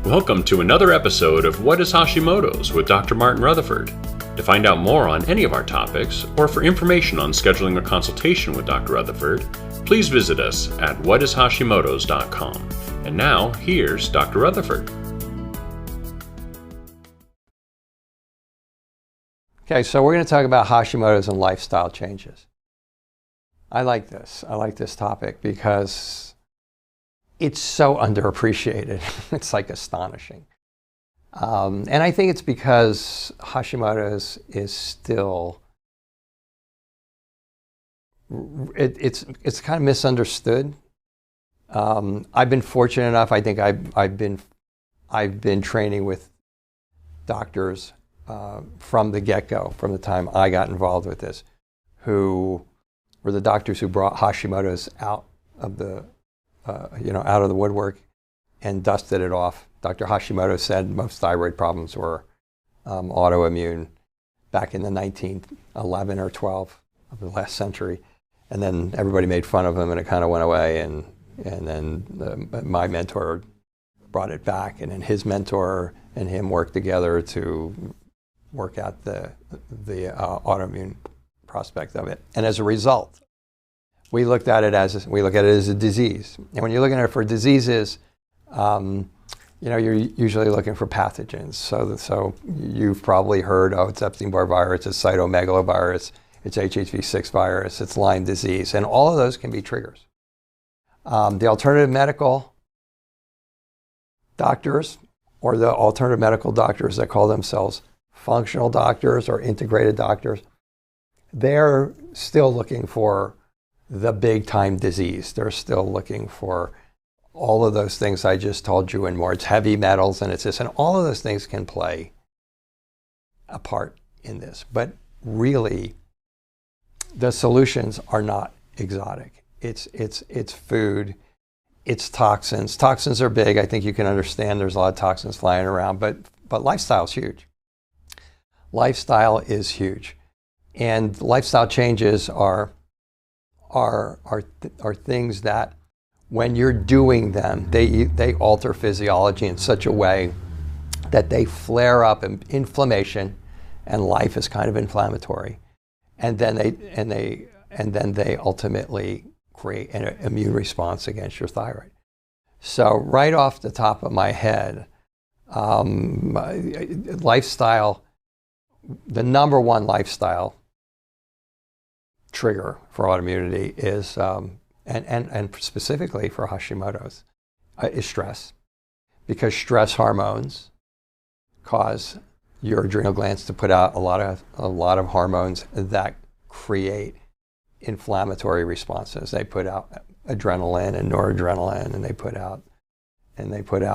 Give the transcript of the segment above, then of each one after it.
Welcome to another episode of What is Hashimoto's with Dr. Martin Rutherford. To find out more on any of our topics, or for information on scheduling a consultation with Dr. Rutherford, please visit us at whatishashimotos.com. And now, here's Dr. Rutherford. Okay, so we're going to talk about Hashimoto's and lifestyle changes. I like this topic because it's so underappreciated. It's like astonishing. And I think it's because Hashimoto's is still, it's kind of misunderstood. I've been fortunate enough, I think I've been training with doctors from the get-go, from the time I got involved with this, who were the doctors who brought Hashimoto's out of the woodwork and dusted it off. Dr. Hashimoto said most thyroid problems were autoimmune back in the 1911 or 12 of the last century. And then everybody made fun of him and it kind of went away. And then my mentor brought it back, and then his mentor and him worked together to work out the autoimmune prospect of it. And as a result, we look at it as a disease. And when you're looking at it for diseases, you're usually looking for pathogens. So you've probably heard, it's Epstein-Barr virus, it's cytomegalovirus, it's HHV6 virus, it's Lyme disease, and all of those can be triggers. The alternative medical doctors, or the alternative medical doctors that call themselves functional doctors or integrated doctors, they're still looking for the big time disease. They're still looking for all of those things I just told you and more. It's heavy metals and it's this, and all of those things can play a part in this. But really, the solutions are not exotic. It's food, it's toxins. Toxins are big. I think you can understand there's a lot of toxins flying around, but lifestyle is huge. Lifestyle is huge. And lifestyle changes are things that when you're doing them, they alter physiology in such a way that they flare up inflammation, and life is kind of inflammatory, and then they ultimately create an immune response against your thyroid. So right off the top of my head, lifestyle, the number one lifestyle trigger for autoimmunity is, and specifically for Hashimoto's, is stress. Because stress hormones cause your adrenal glands to put out a lot of hormones that create inflammatory responses. They put out adrenaline and noradrenaline, and they put out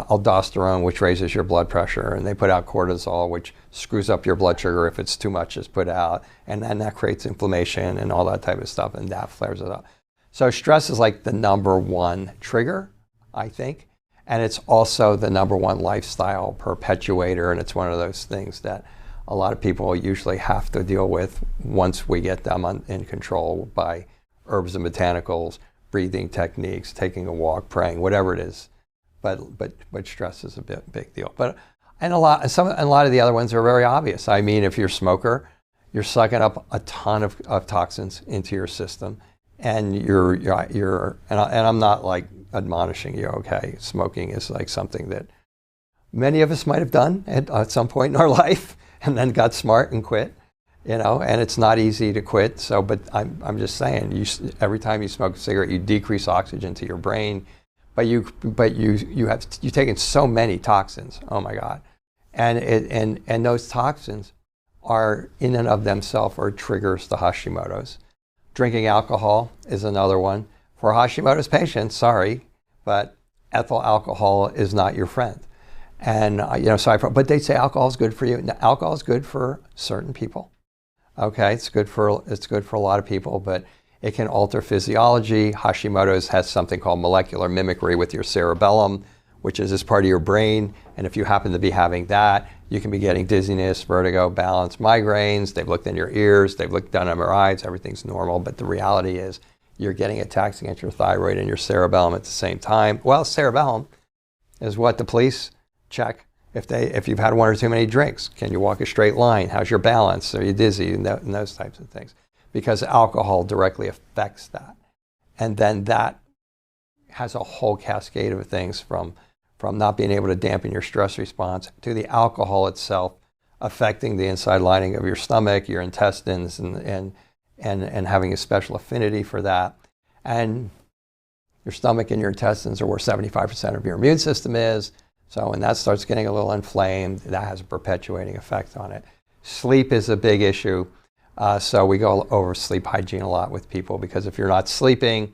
aldosterone, which raises your blood pressure, and they put out cortisol, which screws up your blood sugar if it's too much is put out, and then that creates inflammation and all that type of stuff, and that flares it up. So stress is like the number one trigger, I think, and it's also the number one lifestyle perpetuator, and it's one of those things that a lot of people usually have to deal with once we get them in control by herbs and botanicals, breathing techniques, taking a walk, praying, whatever it is. But stress is a big deal. And a lot of the other ones are very obvious. I mean, if you're a smoker, you're sucking up a ton of toxins into your system, and I'm not like admonishing you. Okay, smoking is like something that many of us might have done at some point in our life, and then got smart and quit. And it's not easy to quit. So, but I'm just saying, every time you smoke a cigarette, you decrease oxygen to your brain. But you've taken so many toxins. Oh my God, and those toxins are in and of themselves are triggers to Hashimoto's. Drinking alcohol is another one. For Hashimoto's patients, sorry, but ethyl alcohol is not your friend. And but they say alcohol is good for you. Now, alcohol is good for certain people. Okay, it's good for a lot of people, but it can alter physiology. Hashimoto's has something called molecular mimicry with your cerebellum, which is this part of your brain. And if you happen to be having that, you can be getting dizziness, vertigo, balance, migraines. They've looked in your ears, they've looked down MRIs, everything's normal. But the reality is you're getting attacks against your thyroid and your cerebellum at the same time. Well, cerebellum is what the police check. If you've had one or too many drinks, can you walk a straight line? How's your balance? Are you dizzy? And those types of things. Because alcohol directly affects that. And then that has a whole cascade of things from not being able to dampen your stress response to the alcohol itself affecting the inside lining of your stomach, your intestines, and having a special affinity for that. And your stomach and your intestines are where 75% of your immune system is. So when that starts getting a little inflamed, that has a perpetuating effect on it. Sleep is a big issue. So we go over sleep hygiene a lot with people, because if you're not sleeping,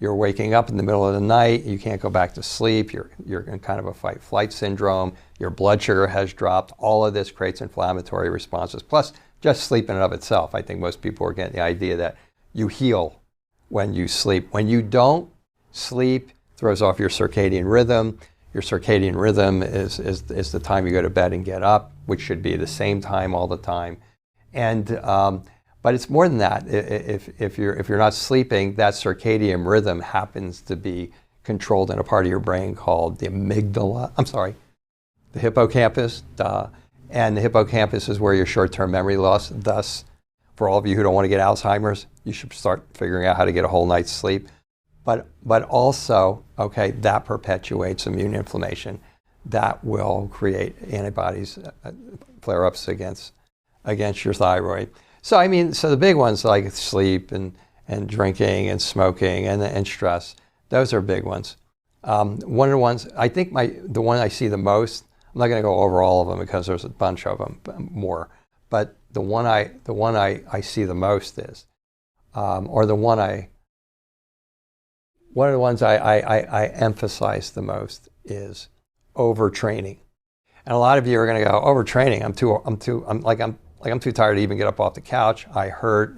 you're waking up in the middle of the night, you can't go back to sleep, you're in kind of a fight-flight syndrome, your blood sugar has dropped. All of this creates inflammatory responses. Plus, just sleep in and of itself. I think most people are getting the idea that you heal when you sleep. When you don't sleep, throws off your circadian rhythm. Your circadian rhythm is the time you go to bed and get up, which should be the same time all the time. And but it's more than that. If you're not sleeping, that circadian rhythm happens to be controlled in a part of your brain called the amygdala. The hippocampus. And the hippocampus is where your short-term memory loss. Thus, for all of you who don't want to get Alzheimer's, you should start figuring out how to get a whole night's sleep. But also, okay, that perpetuates immune inflammation. That will create antibodies, flare-ups against your thyroid. So so the big ones like sleep and drinking and smoking and stress, those are big ones. One of the ones, I think the one I see the most, I'm not going to go over all of them because there's a bunch of them more, but the one I see the most is, one of the ones I emphasize the most is overtraining. And a lot of you are going to go, overtraining, I'm too tired to even get up off the couch. I hurt,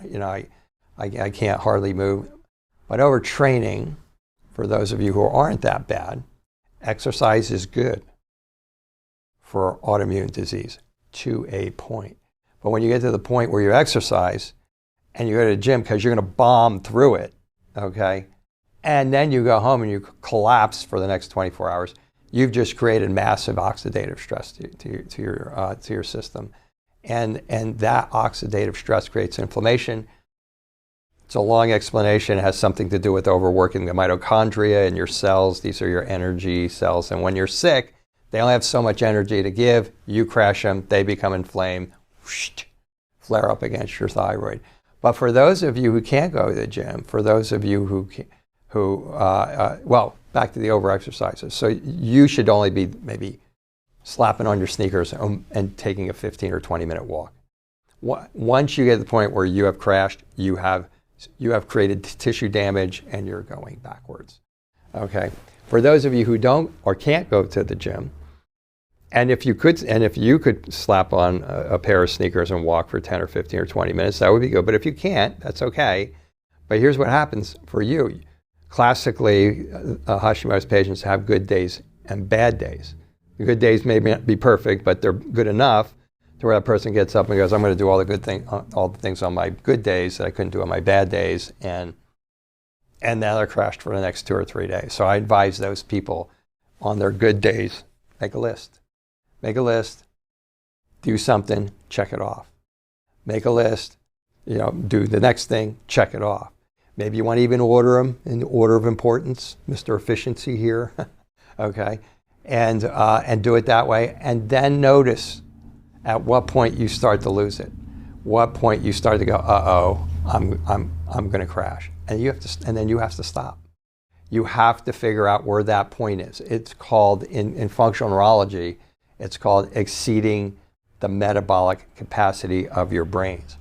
I can't hardly move. But overtraining, for those of you who aren't that bad, exercise is good for autoimmune disease to a point. But when you get to the point where you exercise and you go to the gym because you're going to bomb through it, okay, and then you go home and you collapse for the next 24 hours, you've just created massive oxidative stress to your system. And that oxidative stress creates inflammation. It's a long explanation. It has something to do with overworking the mitochondria in your cells. These are your energy cells. And when you're sick, they only have so much energy to give. You crash them, they become inflamed, flare up against your thyroid. But for those of you who can't go to the gym, for those of you who back to the over-exercises. So you should only be maybe slapping on your sneakers and taking a 15 or 20-minute walk. Once you get to the point where you have crashed, you have created tissue damage and you're going backwards. Okay. For those of you who don't or can't go to the gym, and if you could slap on a pair of sneakers and walk for 10 or 15 or 20 minutes, that would be good. But if you can't, that's okay. But here's what happens for you. Classically, Hashimoto's patients have good days and bad days. The good days may not be perfect, but they're good enough to where that person gets up and goes, I'm going to do all the things on my good days that I couldn't do on my bad days, and now they're crashed for the next 2 or 3 days. So I advise those people on their good days, make a list, do something, check it off. Make a list, do the next thing, check it off. Maybe you want to even order them in the order of importance, Mr. Efficiency here, okay? And do it that way, and then notice at what point you start to lose it, what point you start to go, I'm going to crash, and then you have to stop. You have to figure out where that point is. It's called in functional neurology, it's called exceeding the metabolic capacity of your brains.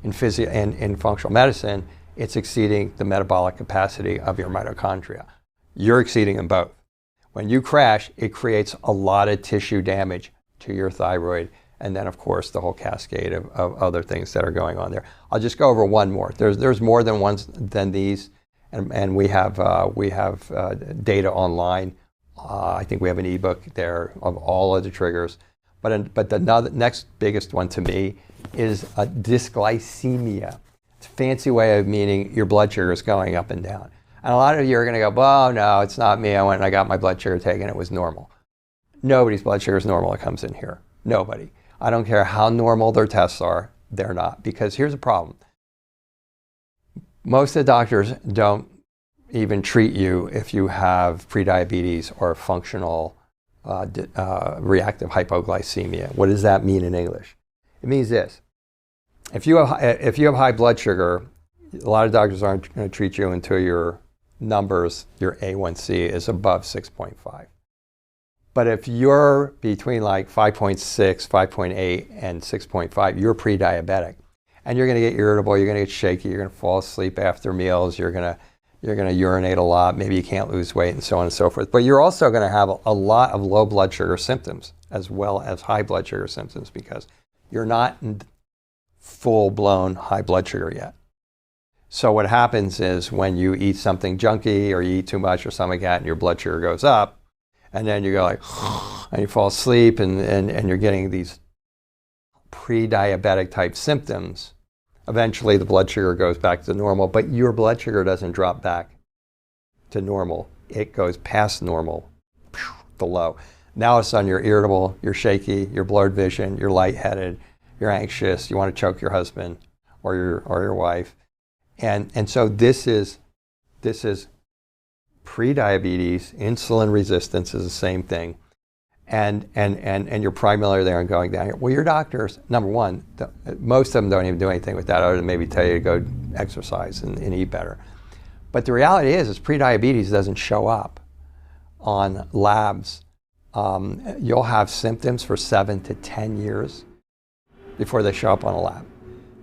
In functional medicine, it's exceeding the metabolic capacity of your mitochondria. You're exceeding them both. When you crash, it creates a lot of tissue damage to your thyroid, and then, of course, the whole cascade of other things that are going on there. I'll just go over one more. There's more than these, and we have data online. I think we have an ebook there of all of the triggers. But the next biggest one to me is dysglycemia. It's a fancy way of meaning your blood sugar is going up and down. And a lot of you are going to go, oh, no, it's not me. I went and I got my blood sugar taken. It was normal. Nobody's blood sugar is normal that comes in here. Nobody. I don't care how normal their tests are, they're not. Because here's the problem. Most of the doctors don't even treat you if you have prediabetes or functional reactive hypoglycemia. What does that mean in English? It means this. If you have high blood sugar, a lot of doctors aren't going to treat you until your numbers, your A1C is above 6.5. But if you're between like 5.6, 5.8, and 6.5, you're pre-diabetic. And you're going to get irritable, you're going to get shaky, you're going to fall asleep after meals, you're going to urinate a lot, maybe you can't lose weight, and so on and so forth. But you're also going to have a lot of low blood sugar symptoms as well as high blood sugar symptoms because you're not in full-blown high blood sugar yet. So what happens is when you eat something junky or you eat too much or something like that and your blood sugar goes up, and then you go like, and you fall asleep and you're getting these pre-diabetic type symptoms, eventually the blood sugar goes back to normal, but your blood sugar doesn't drop back to normal. It goes past normal, the low. Now all of a sudden you're irritable, you're shaky, you're blurred vision, you're lightheaded, you're anxious, you want to choke your husband or your wife. And so this is pre-diabetes. Insulin resistance is the same thing. And you're primarily there and going down here. Well, your doctors, number one, most of them don't even do anything with that other than maybe tell you to go exercise and eat better. But the reality is pre-diabetes doesn't show up on labs. You'll have symptoms for 7 to 10 years before they show up on a lab.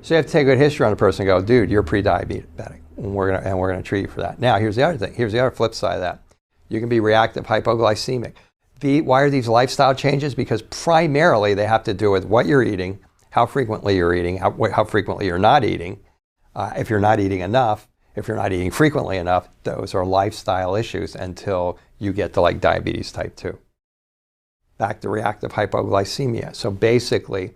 So you have to take a good history on a person and go, dude, you're pre-diabetic, and we're gonna treat you for that. Now, here's the other thing. Here's the other flip side of that. You can be reactive hypoglycemic. Why are these lifestyle changes? Because primarily they have to do with what you're eating, how frequently you're eating, how frequently you're not eating. If you're not eating enough, if you're not eating frequently enough, those are lifestyle issues until you get to like diabetes type 2. Back to reactive hypoglycemia. So basically,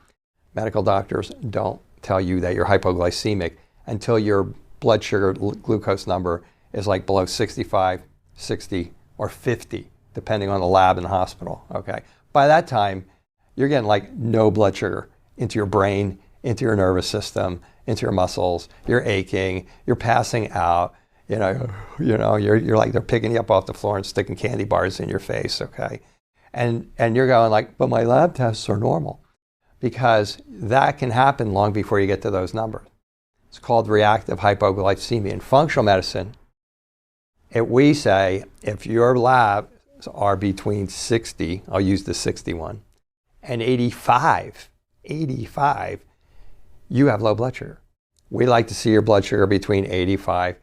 medical doctors don't tell you that you're hypoglycemic until your blood sugar glucose number is like below 65, 60, or 50, depending on the lab in the hospital, okay? By that time, you're getting like no blood sugar into your brain, into your nervous system, into your muscles, you're aching, you're passing out, you're like they're picking you up off the floor and sticking candy bars in your face, okay? And you're going like, but my lab tests are normal. Because that can happen long before you get to those numbers. It's called reactive hypoglycemia. In functional medicine, we say if your labs are between 60, I'll use the 61, and 85, you have low blood sugar. We like to see your blood sugar between 85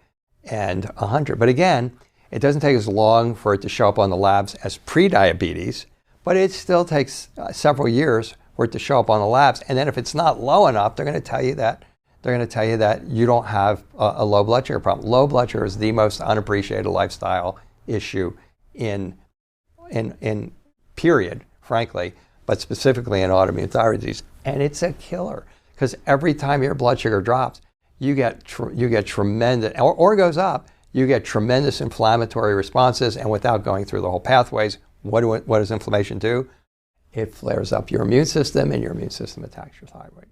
and 100. But again, it doesn't take as long for it to show up on the labs as prediabetes, but it still takes several years for it to show up on the labs. And then if it's not low enough, they're going to tell you that you don't have a low blood sugar problem. Low blood sugar is the most unappreciated lifestyle issue in period, frankly, but specifically in autoimmune thyroid disease. And it's a killer because every time your blood sugar drops, you get tremendous, or goes up, you get tremendous inflammatory responses. And without going through the whole pathways, what does inflammation do? It flares up your immune system, and your immune system attacks your thyroid.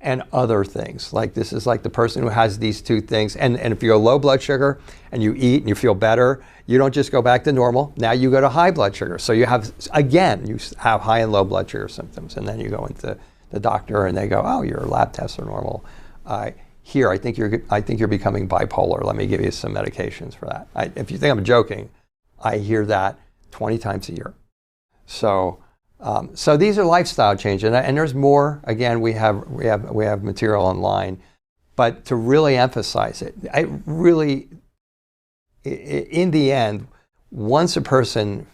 And other things, like this is like the person who has these two things. And if you go low blood sugar and you eat and you feel better, you don't just go back to normal. Now you go to high blood sugar. So you have high and low blood sugar symptoms. And then you go into the doctor and they go, oh, your lab tests are normal. Here, I think you're becoming bipolar. Let me give you some medications for that. If you think I'm joking, I hear that 20 times a year. So these are lifestyle changes, and there's more. Again, we have material online, but to really emphasize it, in the end, once a person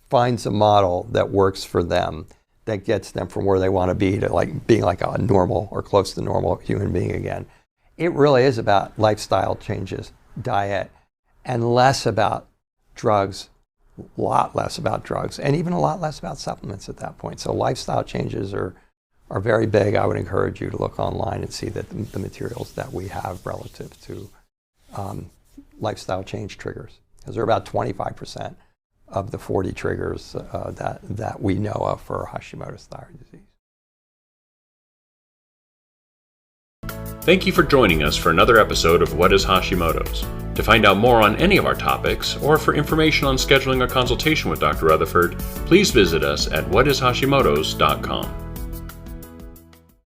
finds a model that works for them, that gets them from where they want to be to like being like a normal or close to normal human being again, it really is about lifestyle changes, diet, and less about drugs. A lot less about drugs, and even a lot less about supplements at that point. So lifestyle changes are very big. I would encourage you to look online and see that the materials that we have relative to lifestyle change triggers, because they're about 25% of the 40 triggers that we know of for Hashimoto's thyroid disease. Thank you for joining us for another episode of What is Hashimoto's? To find out more on any of our topics, or for information on scheduling a consultation with Dr. Rutherford, please visit us at whatishashimotos.com.